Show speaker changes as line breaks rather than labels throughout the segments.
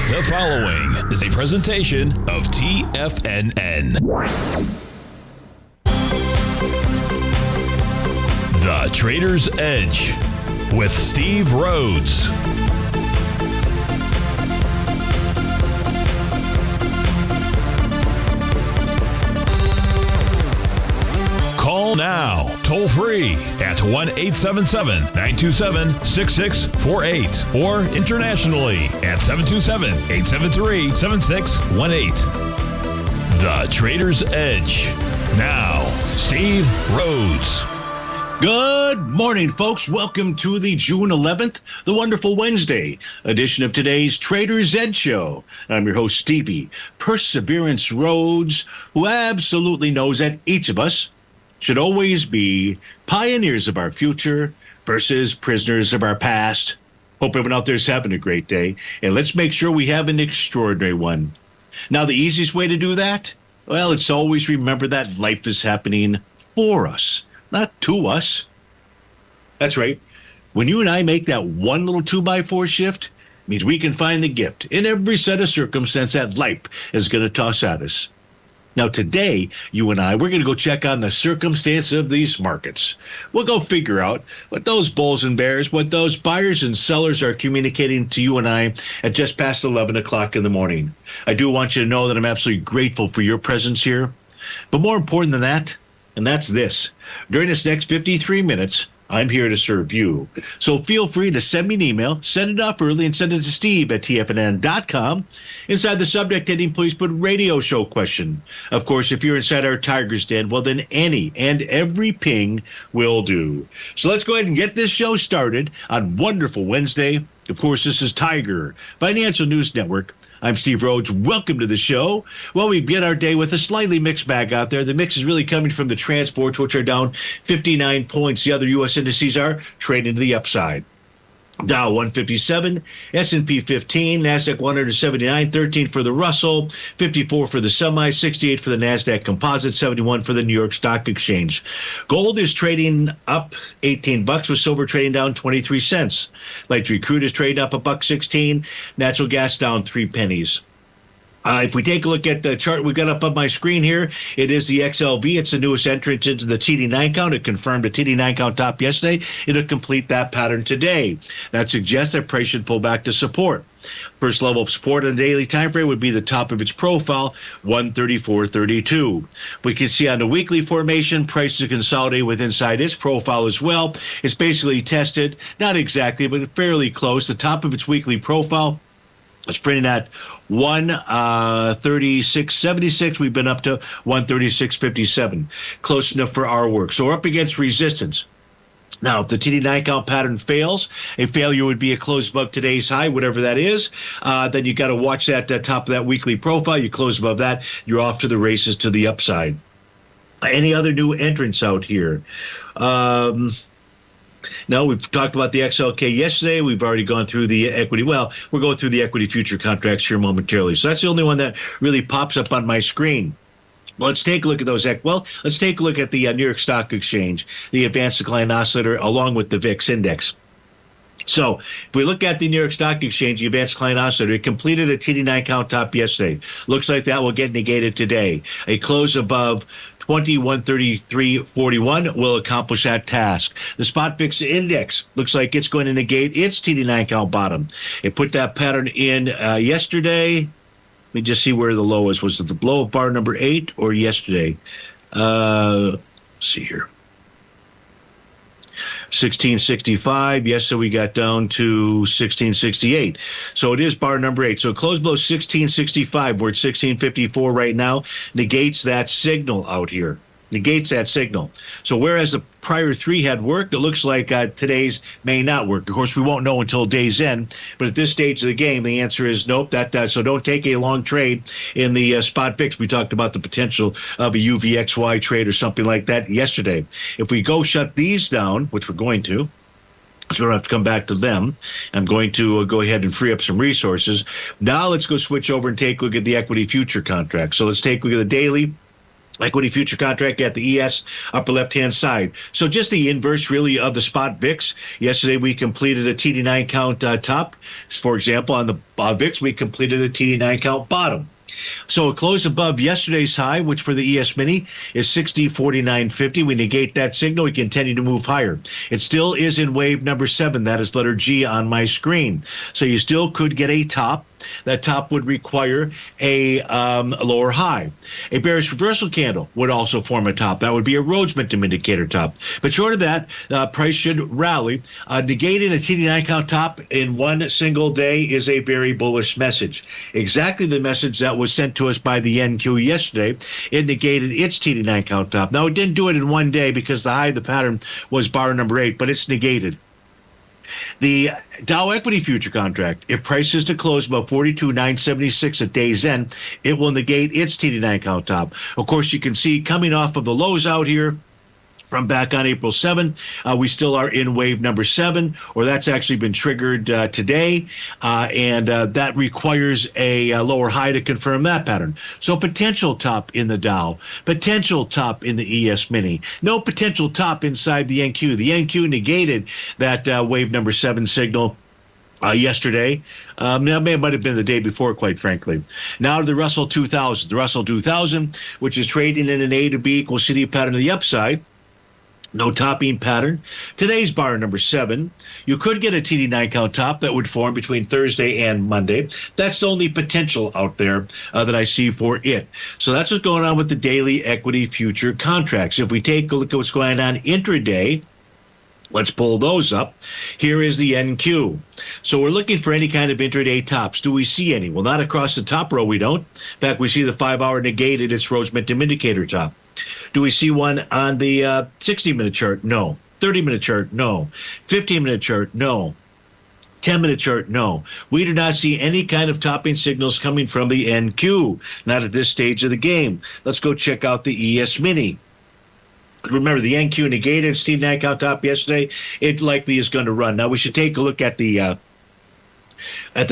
The following is a presentation of TFNN. The Trader's Edge with Steve Rhodes. Call now, toll free at 1-877-927-6648 or internationally at 727-873-7618. The Trader's Edge. Now, Steve Rhodes.
Good morning, folks. Welcome to the June 11th, the wonderful Wednesday edition of today's Trader's Edge Show. I'm your host, Stevie Perseverance Rhodes, who absolutely knows that each of us should always be pioneers of our future versus prisoners of our past. Hope everyone out there is having a great day, and let's make sure we have an extraordinary one. Now, the easiest way to do that? Well, it's always remember that life is happening for us, not to us. That's right. When you and I make that one little 2x4 shift, it means we can find the gift in every set of circumstance that life is going to toss at us. Now, today, you and I, we're going to go check on the circumstance of these markets. We'll go figure out what those bulls and bears, what those buyers and sellers are communicating to you and I at just past 11 o'clock in the morning. I do want you to know that I'm absolutely grateful for your presence here. But more important than that, and that's this. During this next 53 minutes, I'm here to serve you. So feel free to send me an email, send it off early, and send it to Steve at TFNN.com. Inside the subject heading, please put radio show question. Of course, if you're inside our Tiger's Den, well, then any and every ping will do. So let's go ahead and get this show started on wonderful Wednesday. Of course, this is Tiger Financial News Network. I'm Steve Rhodes. Welcome to the show. Well, we begin our day with a slightly mixed bag out there. The mix is really coming from the transports, which are down 59 points. The other U.S. indices are trading to the upside. Dow 157, S&P 15, NASDAQ 179, 13 for the Russell, 54 for the semi, 68 for the NASDAQ Composite, 71 for the New York Stock Exchange. Gold is trading up $18, with silver trading down 23 cents. Light sweet crude is trading up $1.16, natural gas down 3 pennies. If we take a look at the chart we've got up on my screen here, it is the XLV. It's the newest entrant into the TD9 count. It confirmed a TD9 count top yesterday. It'll complete that pattern today. That suggests that price should pull back to support. First level of support on the daily time frame would be the top of its profile, 134.32. We can see on the weekly formation, prices consolidate with inside its profile as well. It's basically tested, not exactly, but fairly close. The top of its weekly profile, it's printing at 136.76. We've been up to 136.57. Close enough for our work. So we're up against resistance. Now, if the TD9 count pattern fails, a failure would be a close above today's high, whatever that is. Then you got to watch that top of that weekly profile. You close above that, you're off to the races to the upside. Any other new entrants out here? No, we've talked about the XLK yesterday. We've already gone through the equity. Well, we're going through the equity future contracts here momentarily. So that's the only one that really pops up on my screen. Well, let's take a look at those. Let's take a look at the New York Stock Exchange, the Advanced Decline Oscillator, along with the VIX Index. So if we look at the New York Stock Exchange, the Advanced Decline Oscillator, it completed a TD9 count top yesterday. Looks like that will get negated today. A close above 2133.41 will accomplish that task. The spot VIX index looks like it's going to negate its TD9 count bottom. It put that pattern in yesterday. Let me just see where the low is. Was it the low of bar number 8 or yesterday? Let's see here. 1665. Yes, so we got down to 1668. So it is bar number 8. So it closed below 1665. We're at 1654 right now. Negates that signal out here. Negates that signal. So whereas the prior 3 had worked, it looks like today's may not work. Of course, we won't know until day's end. But at this stage of the game, the answer is nope. So don't take a long trade in the spot VIX. We talked about the potential of a UVXY trade or something like that yesterday. If we go shut these down, which we're going to, so we don't have to come back to them. I'm going to go ahead and free up some resources. Now let's go switch over and take a look at the equity future contract. So let's take a look at the daily. Equity future contract at the ES upper left-hand side. So just the inverse, really, of the spot VIX. Yesterday, we completed a TD9 count top. For example, on the VIX, we completed a TD9 count bottom. So it closed above yesterday's high, which for the ES Mini is 60.4950. We negate that signal. We continue to move higher. It still is in wave number 7. That is letter G on my screen. So you still could get a top. That top would require a lower high. A bearish reversal candle would also form a top. That would be a Rhodes momentum indicator top. But short of that, price should rally. Negating a TD9 count top in one single day is a very bullish message. Exactly the message that was sent to us by the NQ yesterday. It negated its TD9 count top. Now, it didn't do it in one day because the high of the pattern was bar number 8, but it's negated. The Dow equity future contract, if price is to close above 42,976 at day's end, it will negate its TD9 count top. Of course, you can see coming off of the lows out here from back on April 7, we still are in wave number 7, or that's actually been triggered today, and that requires a lower high to confirm that pattern. So potential top in the Dow, potential top in the ES Mini, no potential top inside the NQ. The NQ negated that wave number 7 signal yesterday. That might have been the day before, quite frankly. Now to the Russell 2000. The Russell 2000, which is trading in an A to B equals CD pattern to the upside. No topping pattern. Today's bar number 7. You could get a TD9 count top that would form between Thursday and Monday. That's the only potential out there that I see for it. So that's what's going on with the daily equity future contracts. If we take a look at what's going on intraday, let's pull those up. Here is the NQ. So we're looking for any kind of intraday tops. Do we see any? Well, not across the top row, we don't. In fact, we see the 5-hour negated its Rhodes momentum indicator top. Do we see one on the 60-minute chart? No. 30-minute chart? No. 15-minute chart? No. 10-minute chart? No. We do not see any kind of topping signals coming from the NQ, not at this stage of the game. Let's go check out the ES Mini. Remember, the NQ negated Steve Nankow top yesterday. It likely is going to run. Now, we should take a look at the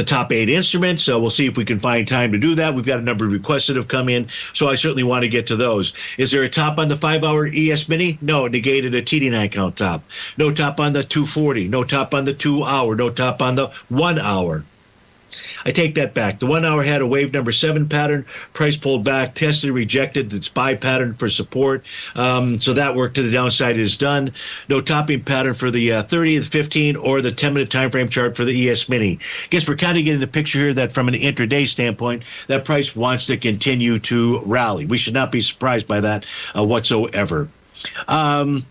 top 8 instruments. So we'll see if we can find time to do that. We've got a number of requests that have come in, so I certainly want to get to those. Is there a top on the 5-hour ES Mini? No, it negated a TD9 count top. No top on the 240. No top on the 2-hour. No top on the 1-hour. I take that back. The 1 hour had a wave number 7 pattern. Price pulled back, tested, rejected its buy pattern for support. So that work to the downside is done. No topping pattern for the 30, the 15, or the 10-minute time frame chart for the ES Mini. I guess we're kind of getting the picture here that from an intraday standpoint, that price wants to continue to rally. We should not be surprised by that whatsoever. Nothing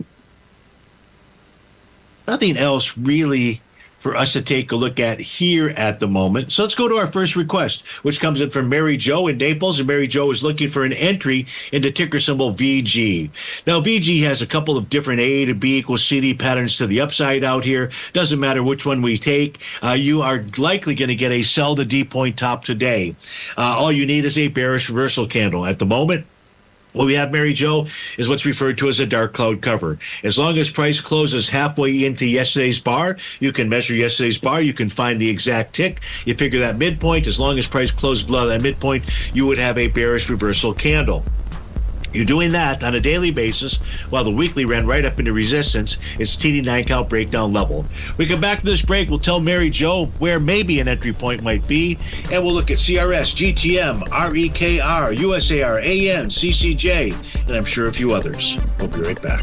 else really for us to take a look at here at the moment. So let's go to our first request, which comes in from Mary Jo in Naples, and Mary Jo is looking for an entry into ticker symbol VG. Now, VG has a couple of different A to B equals CD patterns to the upside out here. Doesn't matter which one we take. You are likely going to get a sell the D point top today. All you need is a bearish reversal candle. At the moment, what we have, Mary Jo, is what's referred to as a dark cloud cover. As long as price closes halfway into yesterday's bar, you can measure yesterday's bar. You can find the exact tick. You figure that midpoint. As long as price closes below that midpoint, you would have a bearish reversal candle. You're doing that on a daily basis while the weekly ran right up into resistance. It's TD9 count breakdown level. We come back to this break. We'll tell Mary Jo where maybe an entry point might be, and we'll look at CRS, GTM, REKR, USAR, AN, CCJ, and I'm sure a few others. We'll be right back.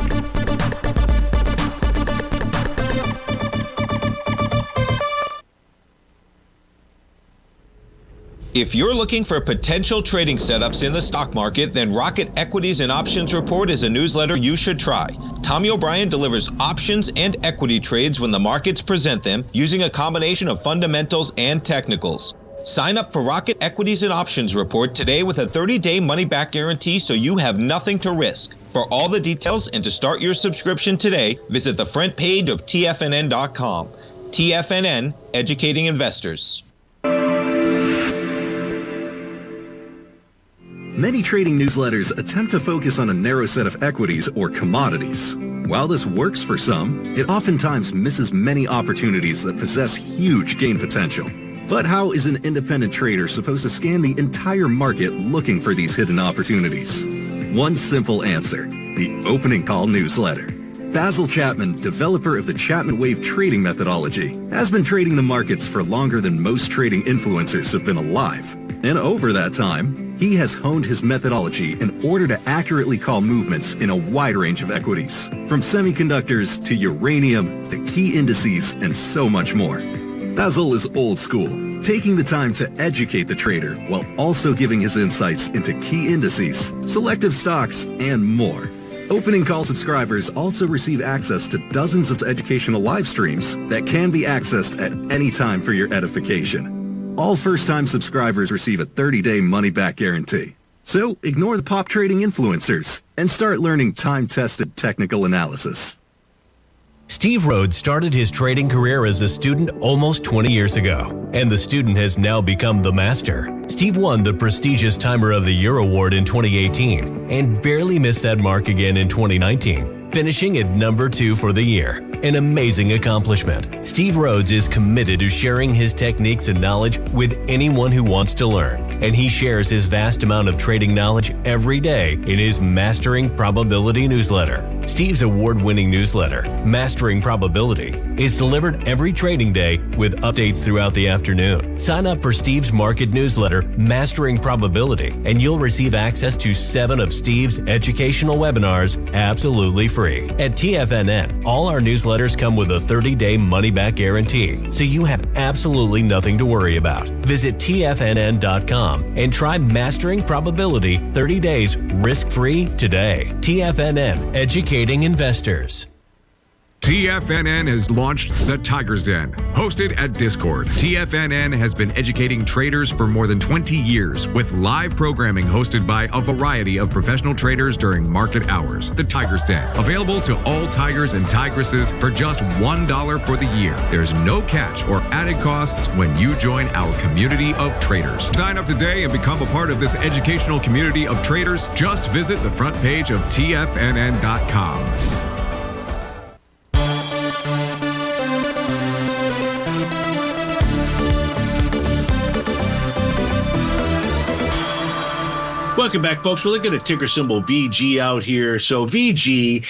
If you're looking for potential trading setups in the stock market, then Rocket Equities and Options Report is a newsletter you should try. Tommy O'Brien delivers options and equity trades when the markets present them, using a combination of fundamentals and technicals. Sign up for Rocket Equities and Options Report today with a 30-day money-back guarantee, so you have nothing to risk. For all the details and to start your subscription today, visit the front page of TFNN.com. TFNN, educating investors.
Many trading newsletters attempt to focus on a narrow set of equities or commodities. While this works for some, it oftentimes misses many opportunities that possess huge gain potential. But how is an independent trader supposed to scan the entire market looking for these hidden opportunities? One simple answer: the opening call newsletter. Basil Chapman, developer of the Chapman Wave trading methodology, has been trading the markets for longer than most trading influencers have been alive. And over that time, he has honed his methodology in order to accurately call movements in a wide range of equities, from semiconductors to uranium to key indices and so much more. Basil is old school, taking the time to educate the trader while also giving his insights into key indices, selective stocks, and more. Opening call subscribers also receive access to dozens of educational live streams that can be accessed at any time for your edification. All first-time subscribers receive a 30-day money-back guarantee. So ignore the pop trading influencers and start learning time-tested technical analysis.
Steve Rhodes started his trading career as a student almost 20 years ago, and the student has now become the master. Steve won the prestigious Timer of the Year award in 2018 and barely missed that mark again in 2019, finishing at number 2 for the year. An amazing accomplishment. Steve Rhodes is committed to sharing his techniques and knowledge with anyone who wants to learn, and he shares his vast amount of trading knowledge every day in his Mastering Probability newsletter. Steve's award-winning newsletter, Mastering Probability, is delivered every trading day with updates throughout the afternoon. Sign up for Steve's market newsletter, Mastering Probability, and you'll receive access to 7 of Steve's educational webinars absolutely free. At TFNN, all our newsletters come with a 30-day money-back guarantee, so you have absolutely nothing to worry about. Visit TFNN.com and try Mastering Probability 30 days risk-free today. TFNN, educating investors.
TFNN has launched the Tiger's Den. Hosted at Discord, TFNN has been educating traders for more than 20 years with live programming hosted by a variety of professional traders during market hours. The Tiger's Den, available to all tigers and tigresses for just $1 for the year. There's no catch or added costs when you join our community of traders. Sign up today and become a part of this educational community of traders. Just visit the front page of TFNN.com.
Welcome back, folks. We're looking at ticker symbol VG out here. So VG,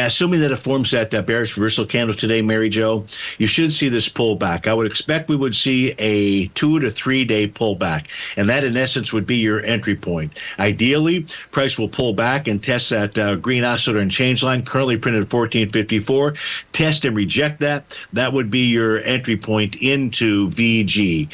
assuming that it forms that bearish reversal candle today, Mary Jo, you should see this pullback. I would expect we would see a 2 to 3 day pullback, and that in essence would be your entry point. Ideally, price will pull back and test that green oscillator and change line, currently printed at 1454. Test and reject that. That would be your entry point into VG.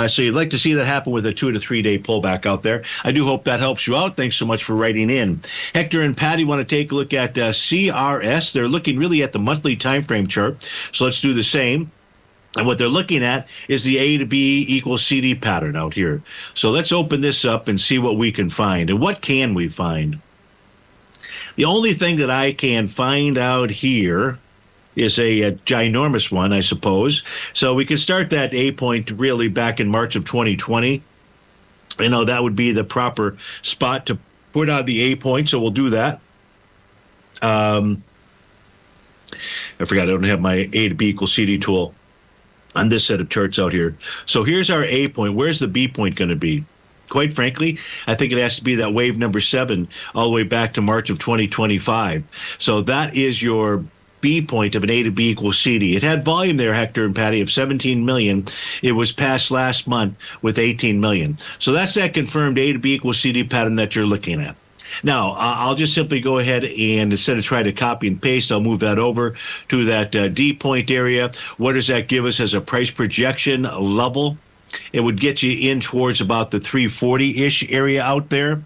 So you'd like to see that happen with a 2 to 3 day pullback out there. I do hope that helps you out. Thanks so much for writing in. Hector and Patty want to take a look at CRS. They're looking really at the monthly time frame chart. So let's do the same. And what they're looking at is the A to B equals CD pattern out here. So let's open this up and see what we can find. And what can we find? The only thing that I can find out here is a ginormous one, I suppose. So we could start that A point really back in March of 2020. You know, that would be the proper spot to put on the A point, so we'll do that. I forgot I don't have my A to B equals CD tool on this set of charts out here. So here's our A point. Where's the B point going to be? Quite frankly, I think it has to be that wave number 7 all the way back to March of 2025. So that is your B point of an A to B equals CD. It had volume there, Hector and Patty, of 17 million. It was passed last month with 18 million. So that's that confirmed A to B equals CD pattern that you're looking at. Now, I'll just simply go ahead and instead of trying to copy and paste, I'll move that over to that D point area. What does that give us as a price projection level? It would get you in towards about the 340-ish area out there.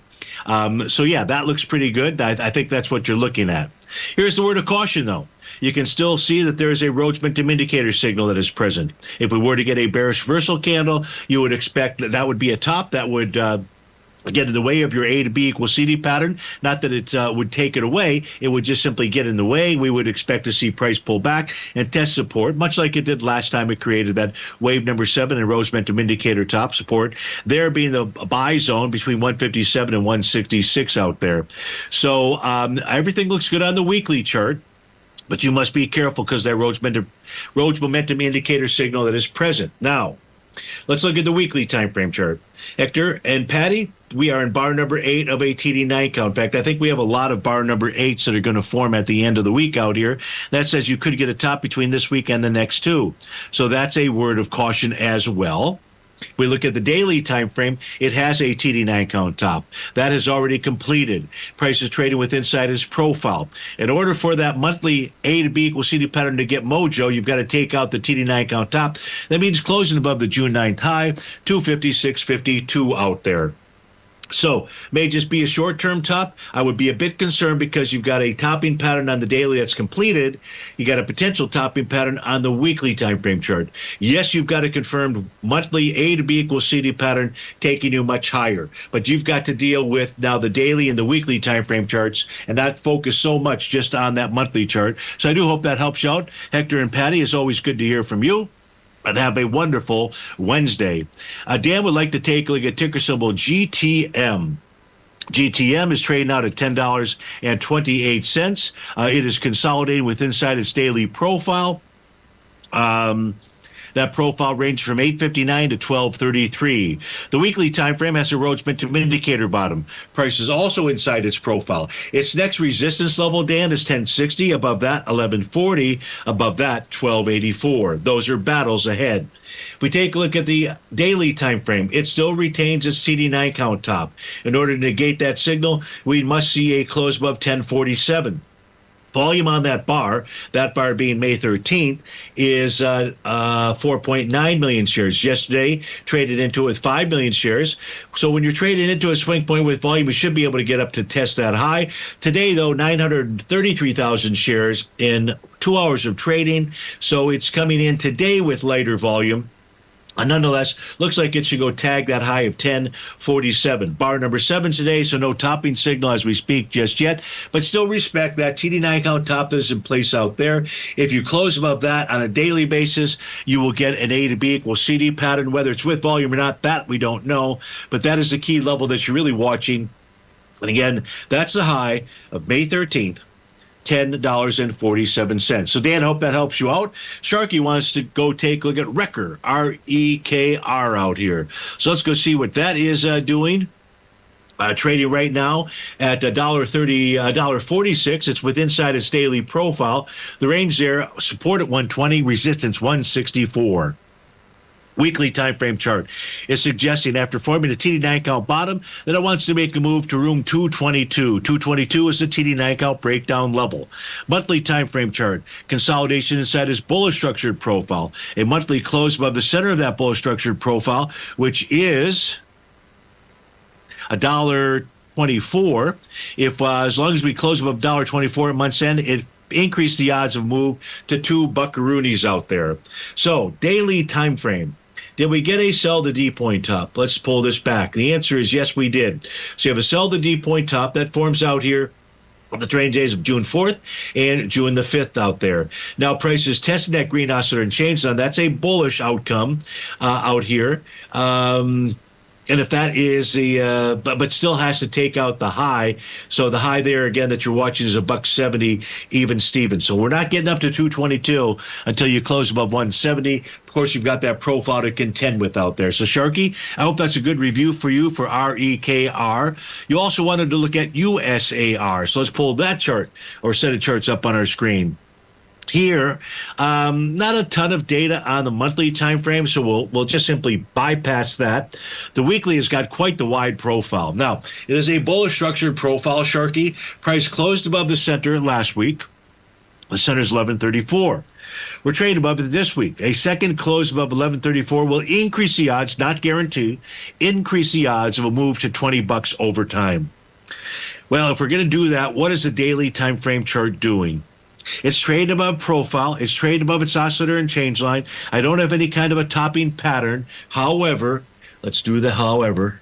So, yeah, that looks pretty good. I think that's what you're looking at. Here's the word of caution, though. You can still see that there is a Rhodes momentum indicator signal that is present. If we were to get a bearish reversal candle, you would expect that that would be a top that would get in the way of your A to B equals CD pattern. Not that it would take it away. It would just simply get in the way. We would expect to see price pull back and test support, much like it did last time it created that wave number 7 and Rhodes momentum indicator top support, there being the buy zone between 157 and 166 out there. So everything looks good on the weekly chart. But you must be careful because that Rhodes momentum indicator signal that is present. Now, Let's look at the weekly time frame chart. Hector and Patty, we are in bar number 8 of a TD9 count. In fact, I think we have a lot of bar number 8s that are going to form at the end of the week out here. That says you could get a top between this week and the next two. So that's a word of caution as well. We look at the daily time frame. It has a TD9 count top. That is already completed. Price is trading with inside its profile. In order for that monthly A to B equals CD pattern to get mojo, you've got to take out the TD9 count top. That means closing above the June 9th high, 256.52 out there. So, may just be a short-term top. I would be a bit concerned because you've got a topping pattern on the daily that's completed. You got a potential topping pattern on the weekly time frame chart. Yes, you've got a confirmed monthly A to B equals CD pattern taking you much higher. But you've got to deal with now the daily and the weekly time frame charts and not focus so much just on that monthly chart. So I do hope that helps you out. Hector and Patty, it's always good to hear from you. And have a wonderful Wednesday. Dan would like to take a look at ticker symbol GTM. GTM is trading out at $10.28. It is consolidating with inside its daily profile. That profile ranged from 859 to 1233. The weekly time frame has a Rhodes momentum indicator bottom. Price is also inside its profile. Its next resistance level, Dan, is 1060. Above that, 1140. Above that, 1284. Those are battles ahead. If we take a look at the daily time frame, it still retains its CD9 count top. In order to negate that signal, we must see a close above 1047. Volume on that bar being May 13th, is 4.9 million shares. Yesterday, traded into with 5 million shares. So when you're trading into a swing point with volume, you should be able to get up to test that high. Today, though, 933,000 shares in 2 hours of trading. So it's coming in today with lighter volume. Nonetheless, looks like it should go tag that high of 1047. Bar number 7 today, so no topping signal as we speak just yet, but still respect that TD9 count top that is in place out there. If you close above that on a daily basis, you will get an A to B equals CD pattern. Whether it's with volume or not, that we don't know, but that is the key level that you're really watching. And again, that's the high of May 13th. $10.47. So, Dan, hope that helps you out. Sharky wants to go take a look at Rekr, R-E-K-R out here. So let's go see what that is doing. Trading right now at $1.30, $1.46. It's within inside its daily profile. The range there, support at 120, resistance 164. Weekly time frame chart is suggesting after forming a TD9 count bottom that it wants to make a move to room 222. 222 is the TD9 count breakdown level. Monthly time frame chart, consolidation inside its bullish structured profile. A monthly close above the center of that bullish structured profile, which is $1.24. If as long as we close above $1.24 at month's end, it increase the odds of move to 2 buckaroonies out there. So daily time frame. Did we get a sell the D point top? Let's pull this back. The answer is yes, we did. So you have a sell the D point top that forms out here on the trading days of June 4th and June the 5th out there. Now price is testing that green oscillator and change zone. That's a bullish outcome out here. And if that is the, but still has to take out the high. So the high there again that you're watching is $1.70 even Steven. So we're not getting up to 222 until you close above 170. Of course, you've got that profile to contend with out there. So Sharky, I hope that's a good review for you for REKR. You also wanted to look at USAR. So let's pull that chart or set of charts up on our screen. Here, not a ton of data on the monthly time frame, so we'll just simply bypass that. The weekly has got quite the wide profile. Now, it is a bullish structured profile, Sharky. Price closed above the center last week. The center is 1134. We're trading above it this week. A second close above 1134 will increase the odds, not guarantee, increase the odds of a move to $20 over time. Well, if we're going to do that, what is the daily time frame chart doing? It's trading above profile. It's trading above its oscillator and change line. I don't have any kind of a topping pattern. However, let's do the however.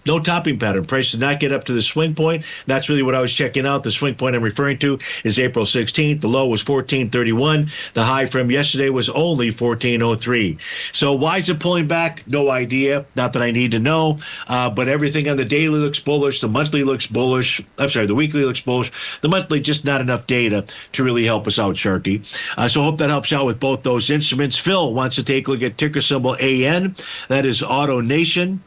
No topping pattern. Price did not get up to the swing point. That's really what I was checking out. The swing point I'm referring to is April 16th. The low was 14.31. The high from yesterday was only 14.03. So why is it pulling back? No idea. Not that I need to know. But everything on the daily looks bullish. The monthly looks bullish. I'm sorry, the weekly looks bullish. The monthly, just not enough data to really help us out, Sharky. So hope that helps out with both those instruments. Phil wants to take a look at ticker symbol AN. That is Auto Nation.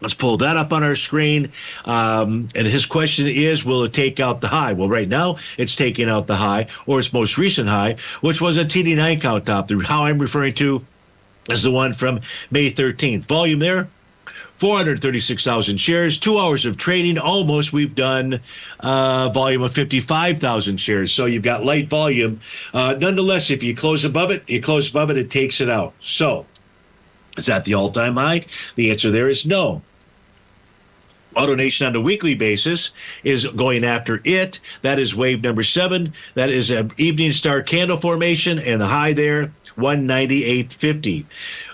Let's pull that up on our screen. And his question is, will it take out the high? Well, right now, it's taking out the high, or its most recent high, which was a TD9 count top. The how I'm referring to is the one from May 13th. Volume there, 436,000 shares, 2 hours of trading. Almost we've done volume of 55,000 shares. So you've got light volume. Nonetheless, if you close above it, it takes it out. So is that the all-time high? The answer there is no. AutoNation on a weekly basis is going after it. That is wave number 7. That is an evening star candle formation, and the high there, 198.50.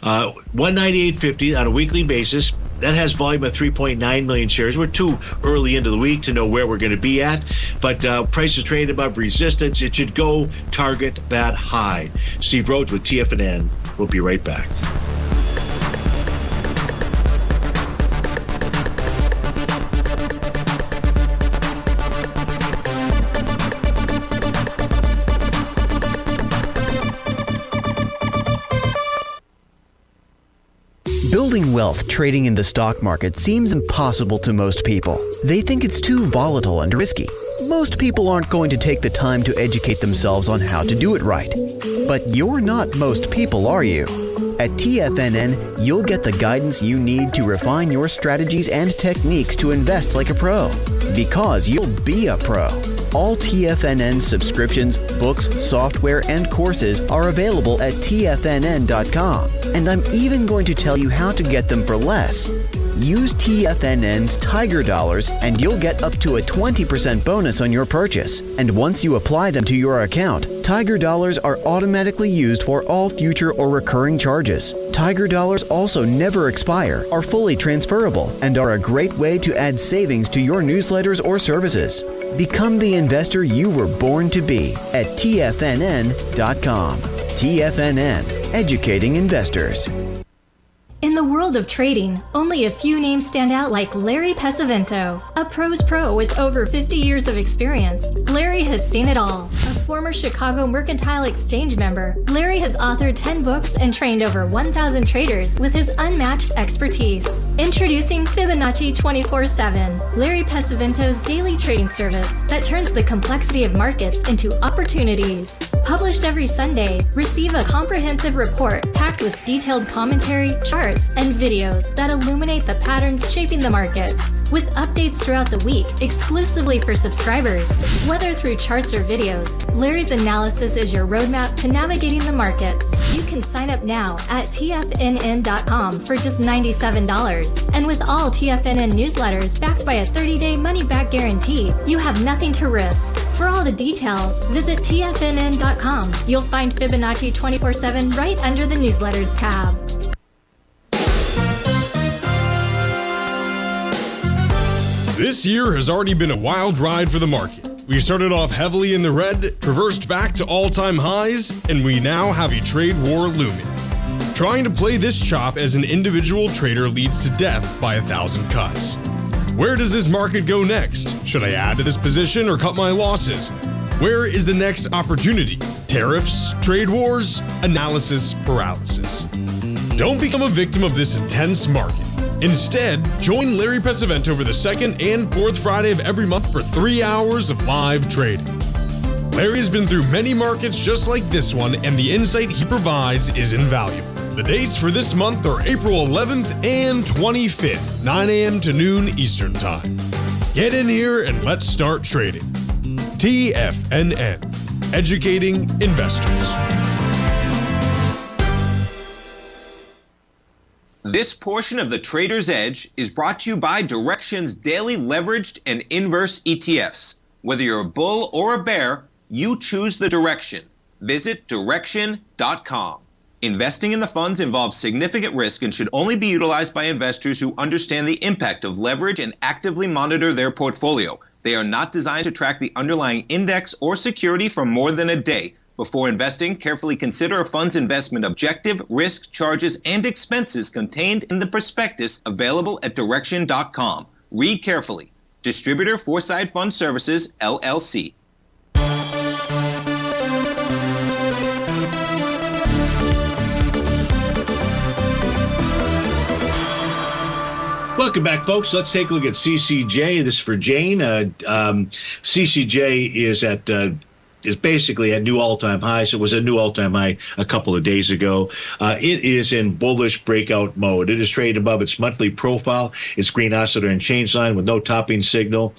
198.50 on a weekly basis. That has volume of 3.9 million shares. We're too early into the week to know where we're going to be at, but price is trading above resistance. It should go target that high. Steve Rhodes with TFNN. We'll be right back.
Building wealth trading in the stock market seems impossible to most people. They think it's too volatile and risky. Most people aren't going to take the time to educate themselves on how to do it right. But you're not most people, are you? At TFNN, you'll get the guidance you need to refine your strategies and techniques to invest like a pro. Because you'll be a pro. All TFNN subscriptions, books, software, and courses are available at TFNN.com. And I'm even going to tell you how to get them for less. Use TFNN's Tiger Dollars and you'll get up to a 20% bonus on your purchase. And once you apply them to your account, Tiger Dollars are automatically used for all future or recurring charges. Tiger Dollars also never expire, are fully transferable, and are a great way to add savings to your newsletters or services. Become the investor you were born to be at TFNN.com. TFNN, educating investors.
In the world of trading, only a few names stand out like Larry Pesavento, a pro's pro with over 50 years of experience. Larry has seen it all. A former Chicago Mercantile Exchange member, Larry has authored 10 books and trained over 1,000 traders with his unmatched expertise. Introducing Fibonacci 24/7, Larry Pesavento's daily trading service that turns the complexity of markets into opportunities. Published every Sunday, receive a comprehensive report packed with detailed commentary, charts, and videos that illuminate the patterns shaping the markets, with updates throughout the week exclusively for subscribers. Whether through charts or videos, Larry's analysis is your roadmap to navigating the markets. You can sign up now at TFNN.com for just $97. And with all TFNN newsletters backed by a 30-day money-back guarantee, you have nothing to risk. For all the details, visit TFNN.com. You'll find Fibonacci 24/7 right under the newsletters tab.
This year has already been a wild ride for the market. We started off heavily in the red, traversed back to all-time highs, and we now have a trade war looming. Trying to play this chop as an individual trader leads to death by 1,000 cuts. Where does this market go next? Should I add to this position or cut my losses? Where is the next opportunity? Tariffs, trade wars, analysis paralysis. Don't become a victim of this intense market. Instead, join Larry Pesavento over the second and fourth Friday of every month for 3 hours of live trading. Larry has been through many markets just like this one, and the insight he provides is invaluable. The dates for this month are April 11th and 25th, 9 a.m. to noon Eastern Time. Get in here and let's start trading. TFNN, educating investors.
This portion of the Trader's Edge is brought to you by Direxion's daily leveraged and inverse ETFs. Whether you're a bull or a bear, you choose the direction. Visit Direxion.com. Investing in the funds involves significant risk and should only be utilized by investors who understand the impact of leverage and actively monitor their portfolio. They are not designed to track the underlying index or security for more than a day. Before investing, carefully consider a fund's investment objective, risk, charges, and expenses contained in the prospectus available at Direxion.com. Read carefully. Distributor Foreside Fund Services, LLC.
Welcome back, folks. Let's take a look at CCJ. This is for Jane. CCJ is basically at new all-time highs. It was a new all-time high a couple of days ago. It is in bullish breakout mode. It is trading above its monthly profile, its green oscillator and change line with no topping signal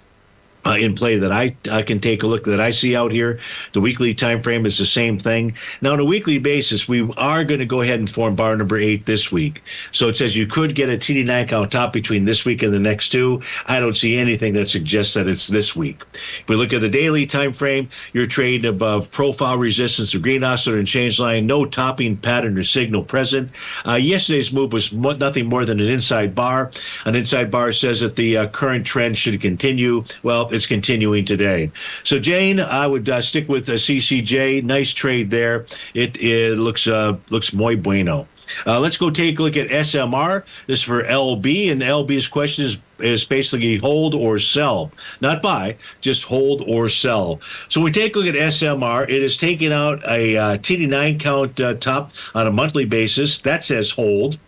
in play that I can take a look that I see out here. The weekly time frame is the same thing. Now, on a weekly basis, we are going to go ahead and form bar number 8 this week. So it says you could get a TD9 count top between this week and the next two. I don't see anything that suggests that it's this week. If we look at the daily time frame, you're trading above profile resistance, the green oscillator and change line, no topping pattern or signal present. Yesterday's move was nothing more than an inside bar. An inside bar says that the current trend should continue. Well, it's continuing today. So, Jane, I would stick with CCJ. Nice trade there. It looks muy bueno. Let's go take a look at SMR. This is for LB, and LB's question is basically hold or sell. Not buy, just hold or sell. So we take a look at SMR. It is taking out a TD9 count top on a monthly basis. That says hold.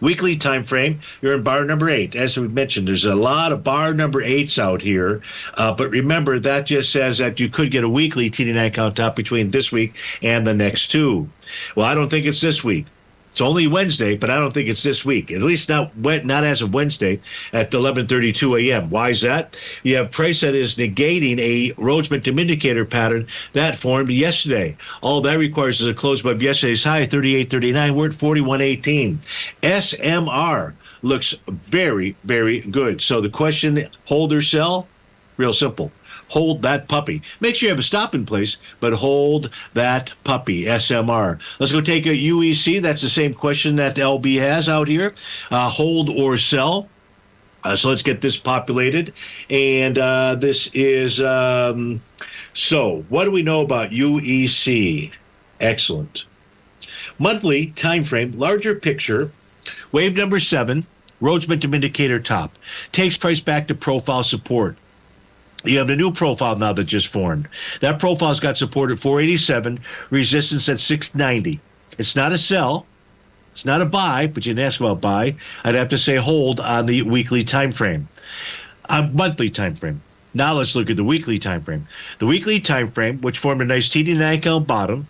Weekly time frame, you're in bar number 8. As we mentioned, there's a lot of bar number 8s out here. But remember, that just says that you could get a weekly TD9 count top between this week and the next two. Well, I don't think it's this week. It's only Wednesday, but I don't think it's this week. At least not as of Wednesday at 11:32 a.m. Why is that? You have price that is negating a Rhodes momentum indicator pattern that formed yesterday. All that requires is a close above yesterday's high, 38.39. We're at 41.18. SMR looks very, very good. So the question, hold or sell? Real simple. Hold that puppy. Make sure you have a stop in place, but hold that puppy, SMR. Let's go take a UEC. That's the same question that LB has out here. Hold or sell. So let's get this populated. And this is, so what do we know about UEC? Excellent. Monthly time frame, larger picture, wave number 7, Rhodes momentum indicator top. Takes price back to profile support. You have a new profile now that just formed. That profile's got support at 487, resistance at 690. It's not a sell. It's not a buy, but you didn't ask about buy. I'd have to say hold on the weekly time frame. Monthly time frame. Now let's look at the weekly time frame. The weekly time frame, which formed a nice TD9 count bottom,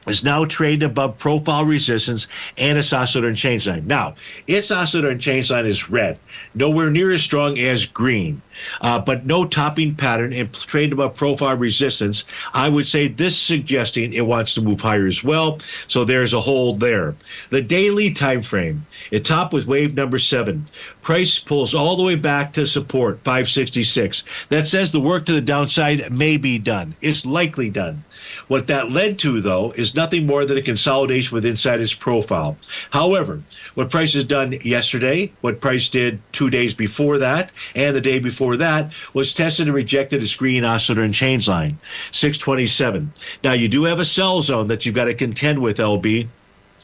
is now trading above profile resistance and its oscillator and change line. Now, its oscillator and change line is red, nowhere near as strong as green, but no topping pattern and trading above profile resistance. I would say this suggesting it wants to move higher as well, so there's a hold there. The daily time frame, it topped with wave number 7. Price pulls all the way back to support, 566. That says the work to the downside may be done. It's likely done. What that led to, though, is nothing more than a consolidation with inside its profile. However, what price has done yesterday, what price did 2 days before that, and the day before that, was tested and rejected its green oscillator and change line, 627. Now, you do have a sell zone that you've got to contend with, LB.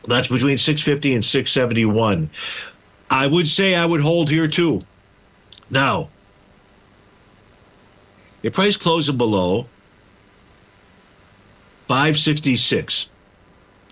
That's between 650 and 671. I would say I would hold here, too. Now, if price closes below 566,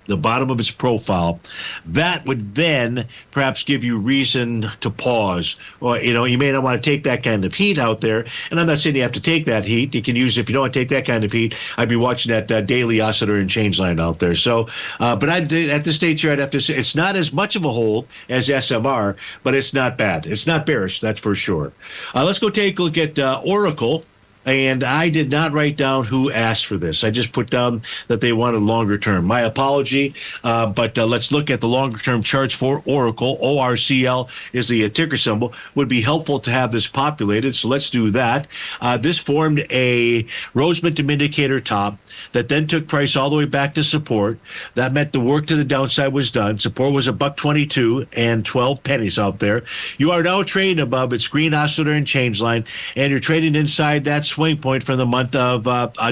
the bottom of its profile, that would then perhaps give you reason to pause. Or, you may not want to take that kind of heat out there. And I'm not saying you have to take that heat. You can use, if you don't want to take that kind of heat, I'd be watching that daily oscillator and change line out there. So, but at this stage here, I'd have to say it's not as much of a hold as SMR, but it's not bad. It's not bearish, that's for sure. Let's go take a look at Oracle. And I did not write down who asked for this. I just put down that they wanted longer term. My apology, but let's look at the longer term charts for Oracle. ORCL is the ticker symbol. Would be helpful to have this populated, so let's do that. This formed a Rhodes Momentum Indicator top that then took price all the way back to support. That meant the work to the downside was done. Support was $1.22 and 12 pennies out there. You are now trading above its green oscillator and change line, and you're trading inside that swing point from the month of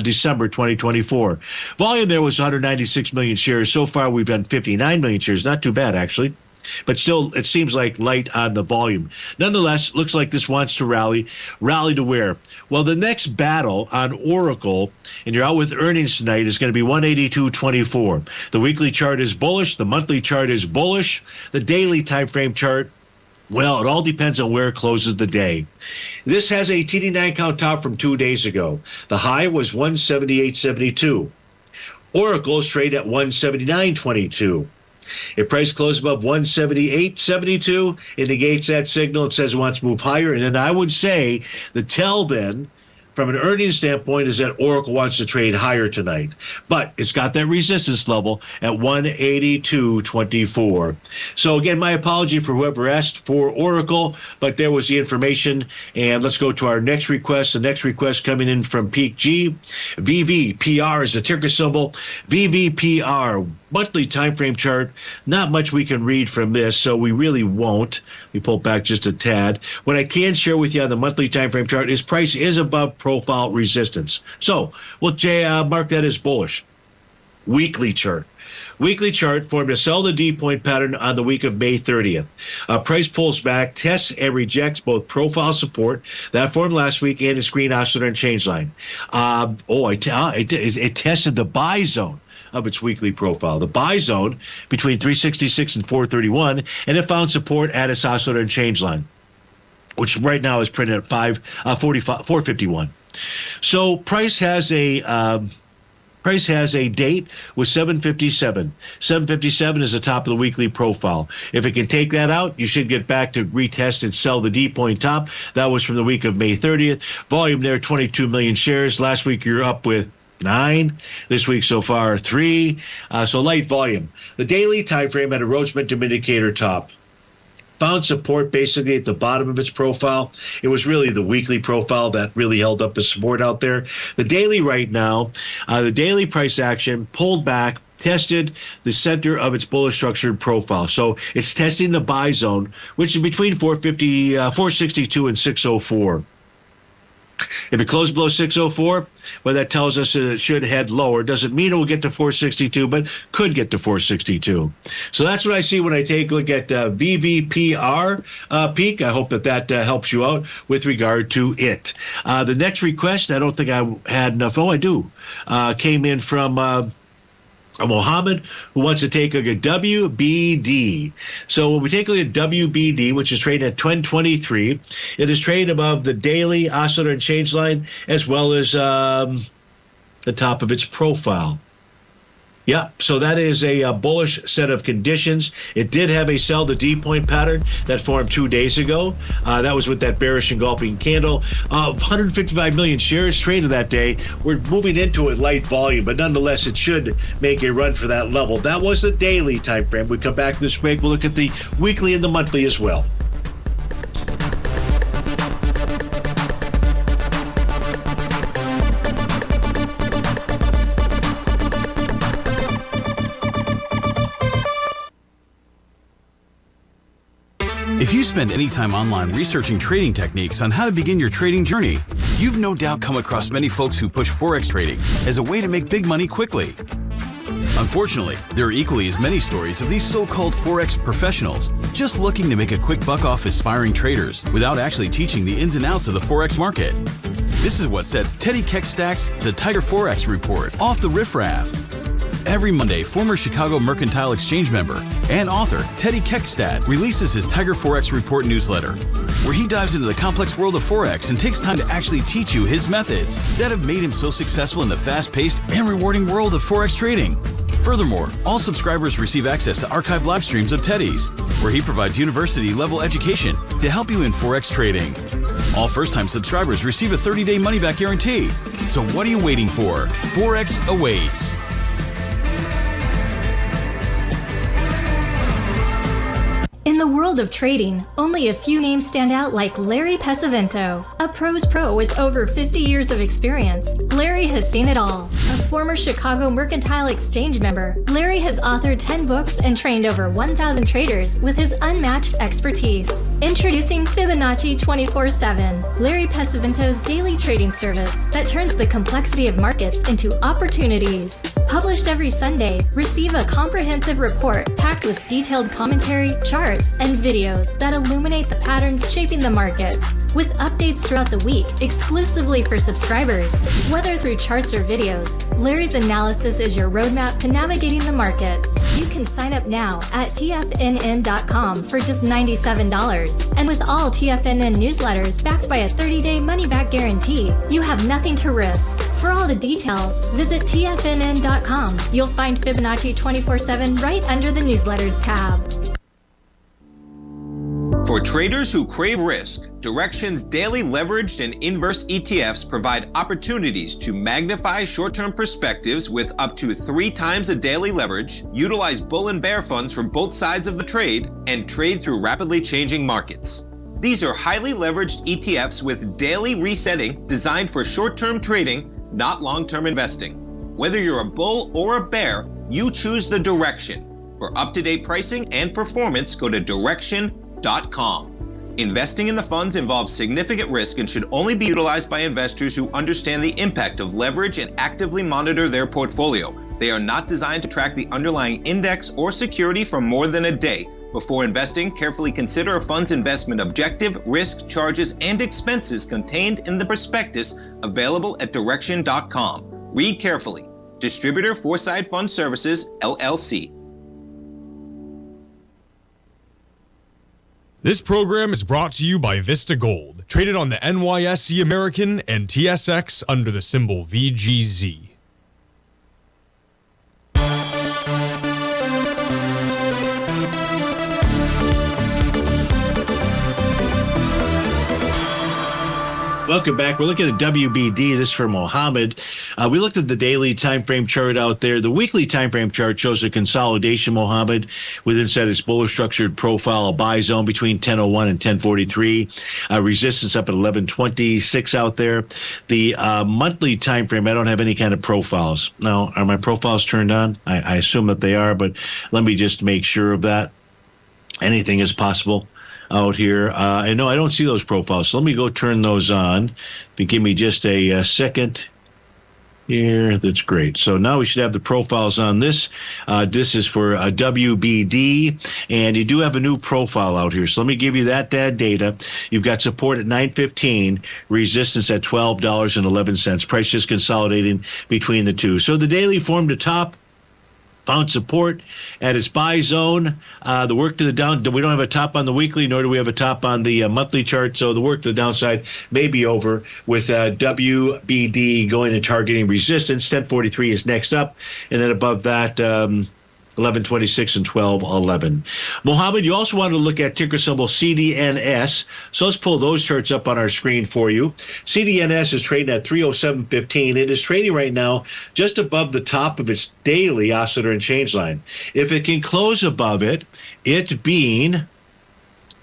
December 2024. Volume there was 196 million shares. So far, we've done 59 million shares. Not too bad, actually. But still, it seems like light on the volume. Nonetheless, looks like this wants to rally. Rally to where? Well, the next battle on Oracle, and you're out with earnings tonight, is going to be 182.24. The weekly chart is bullish. The monthly chart is bullish. The daily time frame chart, well, it all depends on where it closes the day. This has a TD9 count top from 2 days ago. The high was 178.72. Oracle's trade at 179.22. If price closes above 178.72, it negates that signal. It says it wants to move higher. And then I would say the tell then, from an earnings standpoint, is that Oracle wants to trade higher tonight. But it's got that resistance level at 182.24. So again, my apology for whoever asked for Oracle, but there was the information. And let's go to our next request. The next request coming in from Peak G. VVPR is the ticker symbol. VVPR, monthly time frame chart. Not much we can read from this, so we really won't. We pull back just a tad. What I can share with you on the monthly time frame chart is price is above profile resistance. So we'll mark that as bullish. Weekly chart. Weekly chart formed a sell the D point pattern on the week of May 30th. Price pulls back, tests and rejects both profile support that formed last week and its green oscillator and change line. It tested the buy zone of its weekly profile. The buy zone between 366 and 431, and it found support at its oscillator and change line, which right now is printed at 451. So price has a date with 757. 757 is the top of the weekly profile. If it can take that out, you should get back to retest and sell the D point top. That was from the week of May 30th. Volume there, 22 million shares. Last week you're up with 9. This week so far 3. So light volume. The daily time frame at a Rhodes Momentum Indicator top found support basically at the bottom of its profile. It was really the weekly profile that really held up the support out there. The daily right now, the daily price action pulled back, tested the center of its bullish structured profile. So it's testing the buy zone, which is between 462 and 604. If it closes below 604, well, that tells us that it should head lower. Doesn't mean it will get to 462, but could get to 462. So that's what I see when I take a look at VVPR peak. I hope that helps you out with regard to it. The next request, I don't think I had enough. Oh, I do. Came in from Mohammed, who wants to take a look at WBD. So when we take a look at WBD, which is trading at 1023, it is trading above the daily oscillator and change line as well as the top of its profile. Yeah, so that is a bullish set of conditions. It did have a sell the D point pattern that formed 2 days ago. That was with that bearish engulfing candle. 155 million shares traded that day. We're moving into it light volume, but nonetheless, it should make a run for that level. That was the daily time frame. We come back this break. We'll look at the weekly and the monthly as well.
If you spend any time online researching trading techniques on how to begin your trading journey, you've no doubt come across many folks who push Forex trading as a way to make big money quickly. Unfortunately, there are equally as many stories of these so-called Forex professionals just looking to make a quick buck off aspiring traders without actually teaching the ins and outs of the Forex market. This is what sets Teddy Keckstad's The Tiger Forex Report off the riffraff. Every Monday, former Chicago Mercantile Exchange member and author Teddy Keckstad releases his Tiger Forex Report newsletter, where he dives into the complex world of Forex and takes time to actually teach you his methods that have made him so successful in the fast-paced and rewarding world of Forex trading. Furthermore, all subscribers receive access to archived live streams of Teddy's, where he provides university-level education to help you in Forex trading. All first-time subscribers receive a 30-day money-back guarantee. So what are you waiting for? Forex awaits.
In the world of trading, only a few names stand out like Larry Pesavento, a pros pro with over 50 years of experience. Larry has seen it all. A former Chicago Mercantile Exchange member, Larry has authored 10 books and trained over 1,000 traders with his unmatched expertise. Introducing Fibonacci 24/7, Larry Pesavento's daily trading service that turns the complexity of markets into opportunities. Published every Sunday, receive a comprehensive report packed with detailed commentary, charts, and videos that illuminate the patterns shaping the markets, with updates throughout the week exclusively for subscribers. Whether through charts or videos, Larry's analysis is your roadmap to navigating the markets. You can sign up now at TFNN.com for just $97. And with all TFNN newsletters backed by a 30-day money-back guarantee, you have nothing to risk. For all the details, visit TFNN.com. You'll find Fibonacci 24/7 right under the newsletters tab.
For traders who crave risk, Direxion's daily leveraged and inverse ETFs provide opportunities to magnify short-term perspectives with up to 3 times a daily leverage, utilize bull and bear funds from both sides of the trade, and trade through rapidly changing markets. These are highly leveraged ETFs with daily resetting designed for short-term trading, not long-term investing. Whether you're a bull or a bear, you choose the Direxion. For up-to-date pricing and performance, go to Direxion.com. Investing in the funds involves significant risk and should only be utilized by investors who understand the impact of leverage and actively monitor their portfolio. They are not designed to track the underlying index or security for more than a day. Before investing, carefully consider a fund's investment objective, risk, charges, and expenses contained in the prospectus available at Direxion.com. Read carefully. Distributor Foreside Fund Services, LLC.
This program is brought to you by Vista Gold, traded on the NYSE American and TSX under the symbol VGZ.
Welcome back. We're looking at WBD. This is for Mohammed. We looked at the daily time frame chart out there. The weekly time frame chart shows a consolidation, Mohammed, with inside its bullish structured profile, a buy zone between 10:01 and 10:43. Resistance up at 11:26 out there. The monthly time frame, I don't have any kind of profiles. Now, are my profiles turned on? I assume that they are, but let me just make sure of that. Anything is possible out here. I know I don't see those profiles, so let me go turn those on. Give me just a second here. That's great. So now we should have the profiles on this. This is for WBD, and you do have a new profile out here. So let me give you that data. You've got support at 9.15, resistance at $12.11. Price just consolidating between the two. So the daily formed a top, found support at its buy zone. The work to the down, we don't have a top on the weekly, nor do we have a top on the monthly chart. So the work to the downside may be over with WBD going and targeting resistance. 1043 is next up. And then above that, 1126 and 1211. Mohammed, you also want to look at ticker symbol CDNS. So let's pull those charts up on our screen for you. CDNS is trading at 307.15. It is trading right now just above the top of its daily oscillator and change line. If it can close above it, it being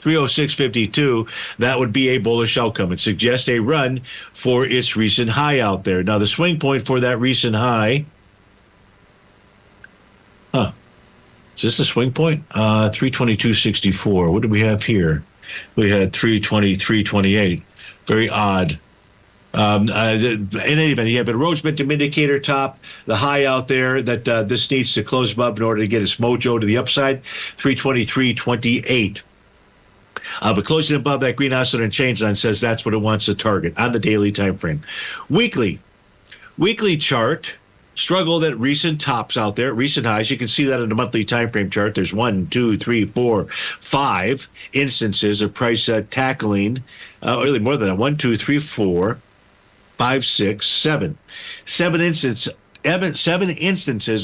306.52, that would be a bullish outcome. It suggests a run for its recent high out there. Now, the swing point for that recent high, is this the swing point? 322.64. What do we have here? We had 323.28. Very odd. In any event, you have a Rhodes momentum indicator top, the high out there that this needs to close above in order to get its mojo to the upside, 323.28. But closing above that green oscillator and change line says that's what it wants to target on the daily time frame. Weekly chart struggled at recent tops out there, recent highs. You can see that in the monthly time frame chart. There's 1, 2, 3, 4, 5 instances of price tackling, really more than that. 1, 2, 3, 4, 5, 6, 7. 7 instances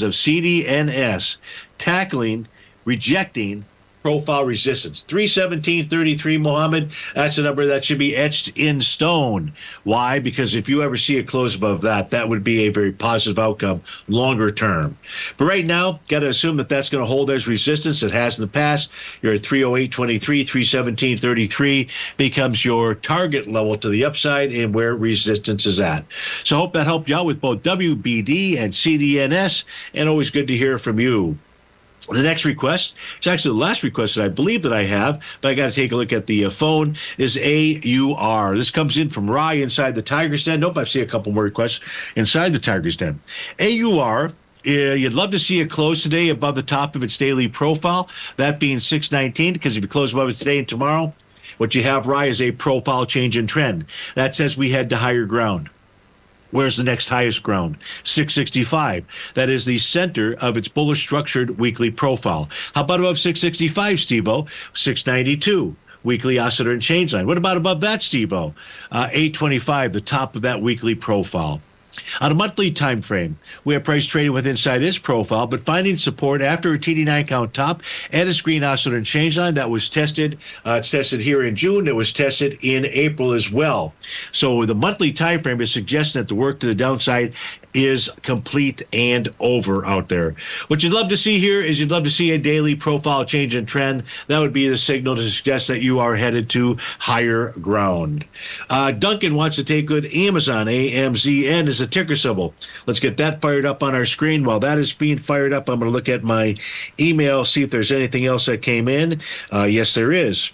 of CDNS tackling, rejecting profile resistance. 317.33, Mohammed. That's a number that should be etched in stone. Why? Because if you ever see a close above that, that would be a very positive outcome longer term. But right now, got to assume that that's going to hold as resistance. It has in the past. You're at 308.23, 317.33 becomes your target level to the upside and where resistance is at. So I hope that helped you out with both WBD and CDNS, and always good to hear from you. The next request, it's actually the last request that I believe that I have, but I got to take a look at the phone, is AUR. This comes in from Rye inside the Tiger's Den. Nope, I see a couple more requests inside the Tiger's Den. AUR, you'd love to see it close today above the top of its daily profile, that being 619, because if you close above it today and tomorrow, what you have, Rye, is a profile change in trend. That says we head to higher ground. Where's the next highest ground? 665. That is the center of its bullish structured weekly profile. How about above 665, Steve-O? 692. Weekly oscillator and change line. What about above that, Steve-O? 825, the top of that weekly profile. On a monthly time frame, we have price trading with inside its profile, but finding support after a TD9 count top and its green oscillator and change line that was tested. It's tested here in June. It was tested in April as well. So the monthly time frame is suggesting that the work to the downside is complete and over out there. What you'd love to see here is you'd love to see a daily profile change in trend. That would be the signal to suggest that you are headed to higher ground. Duncan wants to take a look at Amazon. AMZN is a ticker symbol. Let's get that fired up on our screen. While that is being fired up, I'm going to look at my email, see if there's anything else that came in. Yes, there is.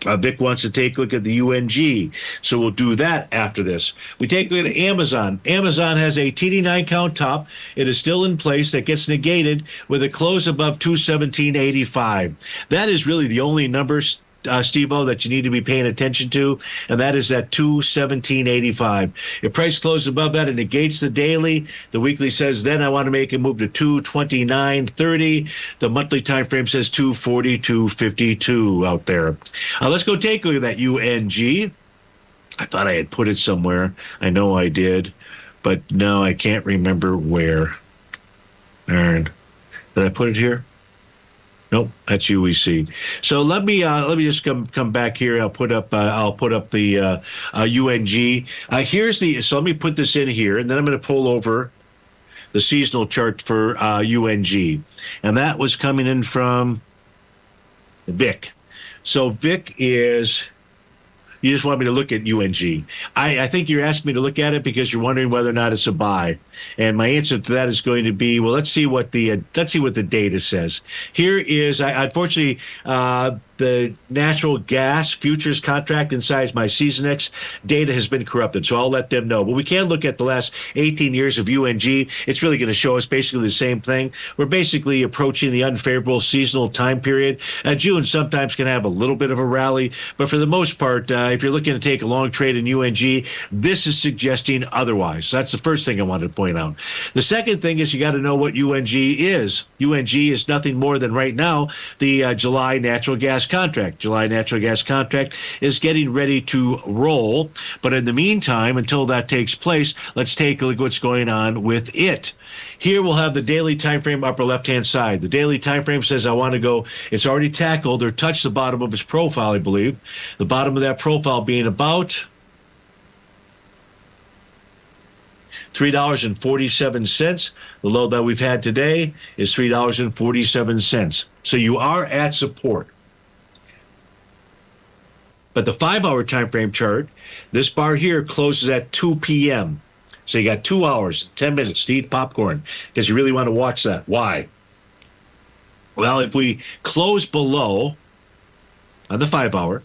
Vic wants to take a look at the UNG, so we'll do that after this. We take a look at Amazon. Amazon has a TD9 count top. It is still in place. That gets negated with a close above 217.85. That is really the only number, Steve-O, that you need to be paying attention to, and that is at 217.85. If price closes above that, it negates the daily. The weekly says then I want to make a move to 229.30. The monthly time frame says 242.52 out there. Let's go take a look at that UNG. I thought I had put it somewhere. I know I did, but no, I can't remember where. And did I put it here? Nope, that's UEC. So let me just come back here. I'll put up the UNG. So let me put this in here, and then I'm going to pull over the seasonal chart for UNG, and that was coming in from Vic. So Vic is. You just want me to look at UNG. I think you're asking me to look at it because you're wondering whether or not it's a buy. And my answer to that is going to be, well, let's see what the data says. Here is, unfortunately, the natural gas futures contract inside my Seasonex data has been corrupted, so I'll let them know. But we can look at the last 18 years of UNG. It's really going to show us basically the same thing. We're basically approaching the unfavorable seasonal time period. June sometimes can have a little bit of a rally, but for the most part, if you're looking to take a long trade in UNG, this is suggesting otherwise. So that's the first thing I wanted to point out. The second thing is you got to know what UNG is. UNG is nothing more than right now the July natural gas contract. July natural gas contract is getting ready to roll. But in the meantime, until that takes place, let's take a look at what's going on with it. Here we'll have the daily time frame upper left-hand side. The daily time frame says I want to go, it's already tackled or touched the bottom of its profile, I believe. The bottom of that profile being about $3.47. The low that we've had today is $3.47. So you are at support. But the 5-hour time frame chart, this bar here closes at 2 p.m. So you got 2 hours, 10 minutes to eat popcorn because you really want to watch that. Why? Well, if we close below on the 5-hour,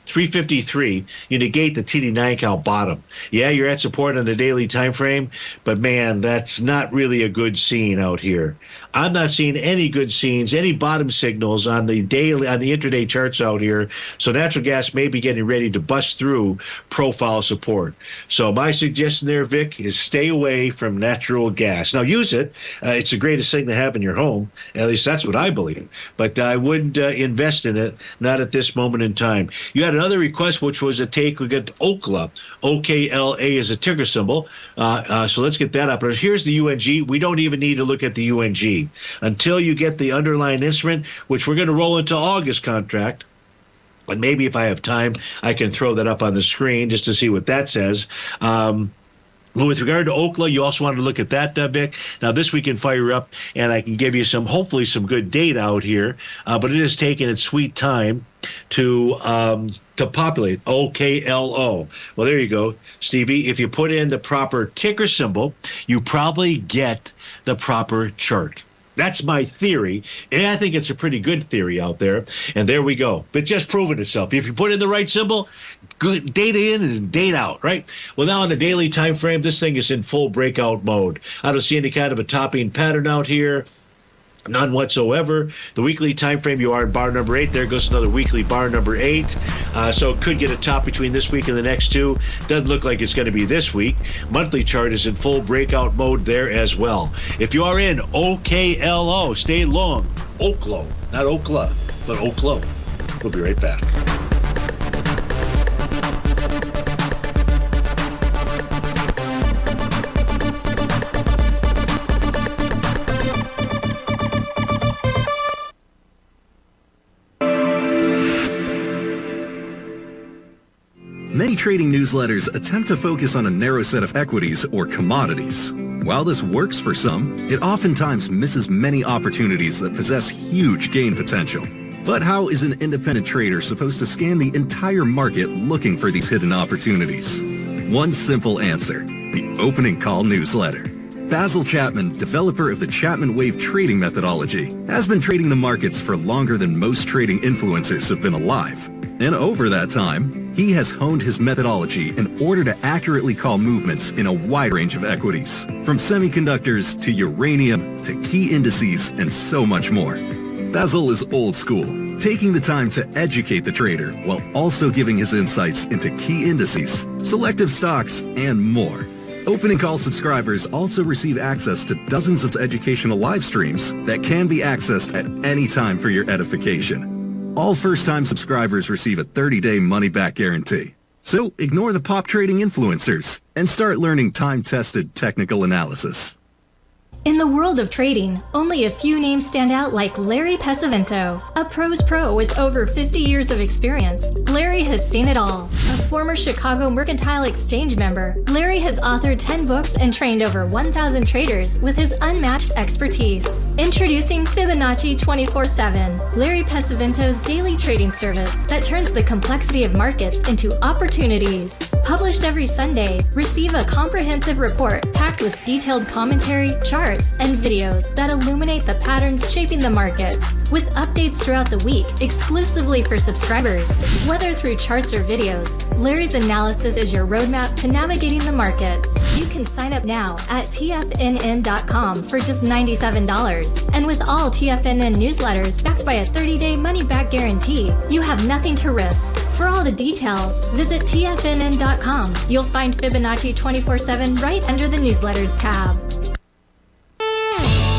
353, you negate the TD9 count bottom. Yeah, you're at support on the daily time frame, but man, that's not really a good scene out here. I'm not seeing any good scenes, any bottom signals on the daily, on the intraday charts out here. So natural gas may be getting ready to bust through profile support. So my suggestion there, Vic, is stay away from natural gas. Now use it. It's the greatest thing to have in your home. At least that's what I believe. But I wouldn't invest in it, not at this moment in time. You had another request, which was a take a look at OKLA. OKLA is a ticker symbol. So let's get that up. But here's the UNG. We don't even need to look at the UNG. money until you get the underlying instrument, which we're going to roll into August contract. And maybe if I have time, I can throw that up on the screen just to see what that says. But with regard to Okla, you also want to look at that, Vic. Now, this we can fire up, and I can give you hopefully some good data out here. But it has taken its sweet time to populate OKLO. Well, there you go, Stevie. If you put in the proper ticker symbol, you probably get the proper chart. That's my theory, and I think it's a pretty good theory out there. And there we go. But just proven itself. If you put in the right symbol, good data in is data out, right? Well, now on the daily time frame, this thing is in full breakout mode. I don't see any kind of a topping pattern out here. None whatsoever. The weekly time frame, you are in bar number 8. There goes another weekly bar number 8. So it could get a top between this week and the next two. Doesn't look like it's going to be this week. Monthly chart is in full breakout mode there as well. If you are in OKLO, stay long. Oklo, not Okla, but Oklo. We'll be right back.
Many trading newsletters attempt to focus on a narrow set of equities or commodities. While this works for some, it oftentimes misses many opportunities that possess huge gain potential. But how is an independent trader supposed to scan the entire market looking for these hidden opportunities? One simple answer: the opening call newsletter. Basil Chapman, developer of the Chapman Wave trading methodology, has been trading the markets for longer than most trading influencers have been alive. And over that time, he has honed his methodology in order to accurately call movements in a wide range of equities, from semiconductors to uranium to key indices and so much more. Basil is old school, taking the time to educate the trader while also giving his insights into key indices, selective stocks, and more. Opening call subscribers also receive access to dozens of educational live streams that can be accessed at any time for your edification. All first-time subscribers receive a 30-day money-back guarantee. So ignore the pop trading influencers and start learning time-tested technical analysis.
In the world of trading, only a few names stand out like Larry Pesavento, a pros pro with over 50 years of experience. Larry has seen it all. A former Chicago Mercantile Exchange member, Larry has authored 10 books and trained over 1,000 traders with his unmatched expertise. Introducing Fibonacci 24/7, Larry Pesavento's daily trading service that turns the complexity of markets into opportunities. Published every Sunday, receive a comprehensive report packed with detailed commentary, charts, and videos that illuminate the patterns shaping the markets, with updates throughout the week exclusively for subscribers. Whether through charts or videos, Larry's analysis is your roadmap to navigating the markets. You can sign up now at TFNN.com for just $97. And with all TFNN newsletters backed by a 30-day money-back guarantee, you have nothing to risk. For all the details, visit TFNN.com. You'll find Fibonacci 24/7 right under the newsletters tab.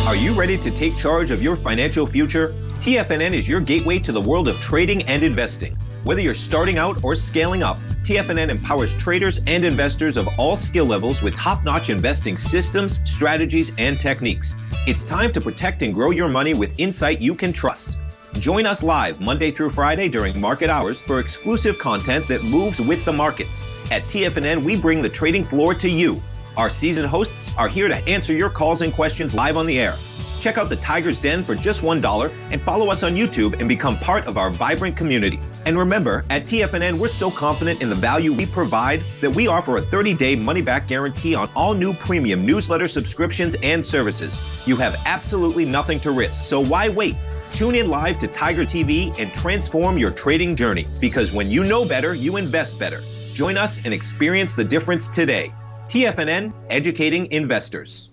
Are you ready to take charge of your financial future? TFNN is your gateway to the world of trading and investing. Whether you're starting out or scaling up, TFNN empowers traders and investors of all skill levels with top-notch investing systems, strategies, and techniques. It's time to protect and grow your money with insight you can trust. Join us live Monday through Friday during market hours for exclusive content that moves with the markets. At TFNN, we bring the trading floor to you. Our seasoned hosts are here to answer your calls and questions live on the air. Check out the Tiger's Den for just $1 and follow us on YouTube and become part of our vibrant community. And remember, at TFNN, we're so confident in the value we provide that we offer a 30-day money-back guarantee on all new premium newsletter subscriptions and services. You have absolutely nothing to risk, so why wait? Tune in live to Tiger TV and transform your trading journey, because when you know better, you invest better. Join us and experience the difference today. TFNN, educating investors.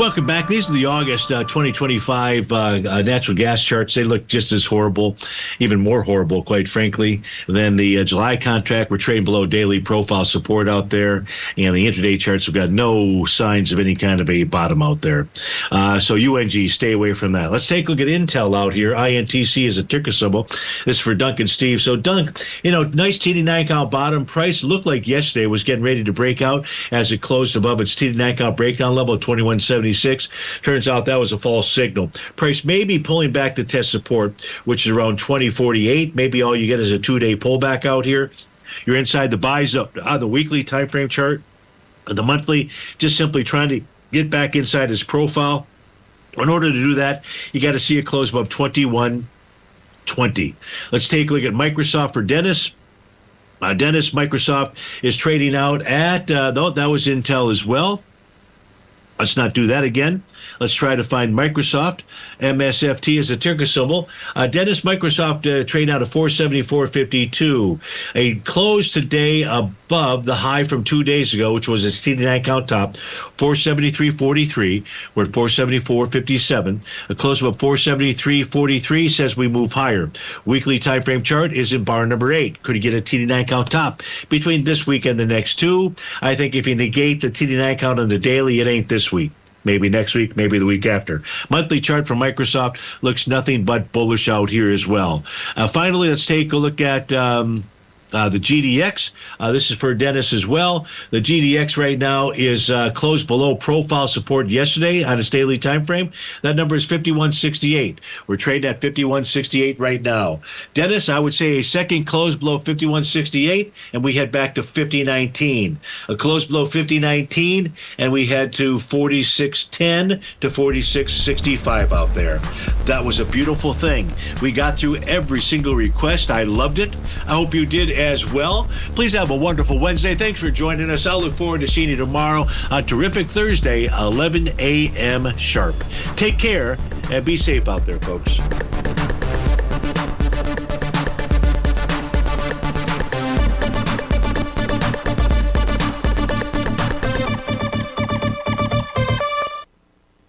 Welcome back. These are the August 2025 natural gas charts. They look just as horrible, even more horrible, quite frankly, than the July contract. We're trading below daily profile support out there, and the intraday charts have got no signs of any kind of a bottom out there. So UNG, stay away from that. Let's take a look at Intel out here. INTC is a ticker symbol. This is for Dunk and Steve. So Dunk, nice TD9 count bottom. Price looked like yesterday was getting ready to break out as it closed above its TD9 count breakdown level of 2176. Turns out that was a false signal. Price may be pulling back to test support, which is around 2048. Maybe all you get is a 2-day pullback out here. You're inside the buys up the weekly time frame chart. The monthly, just simply trying to get back inside his profile. In order to do that, you got to see it close above 2120. Let's take a look at Microsoft for Dennis. Microsoft is trading out at, though that was Intel as well. Let's not do that again. Let's try to find Microsoft. MSFT is a ticker symbol. Dennis, Microsoft trading out of 474.52. A close today above the high from 2 days ago, which was its TD9 count top, 473.43. We're at 474.57. A close above 473.43 says we move higher. Weekly time frame chart is in bar number 8. Could you get a TD9 count top between this week and the next two? I think if you negate the TD9 count on the daily, it ain't this week. Maybe next week, maybe the week after. Monthly chart for Microsoft looks nothing but bullish out here as well. Finally, let's take a look at the GDX. This is for Dennis as well. The GDX right now is closed below profile support yesterday on its daily time frame. That number is 5168. We're trading at 5168 right now. Dennis, I would say a second close below 5168, and we head back to 5019. A close below 5019, and we head to 4610 to 4665 out there. That was a beautiful thing. We got through every single request. I loved it. I hope you did as well. Please have a wonderful Wednesday. Thanks for joining us. I'll look forward to seeing you tomorrow on terrific Thursday, 11 a.m. sharp. Take care and be safe out there, folks.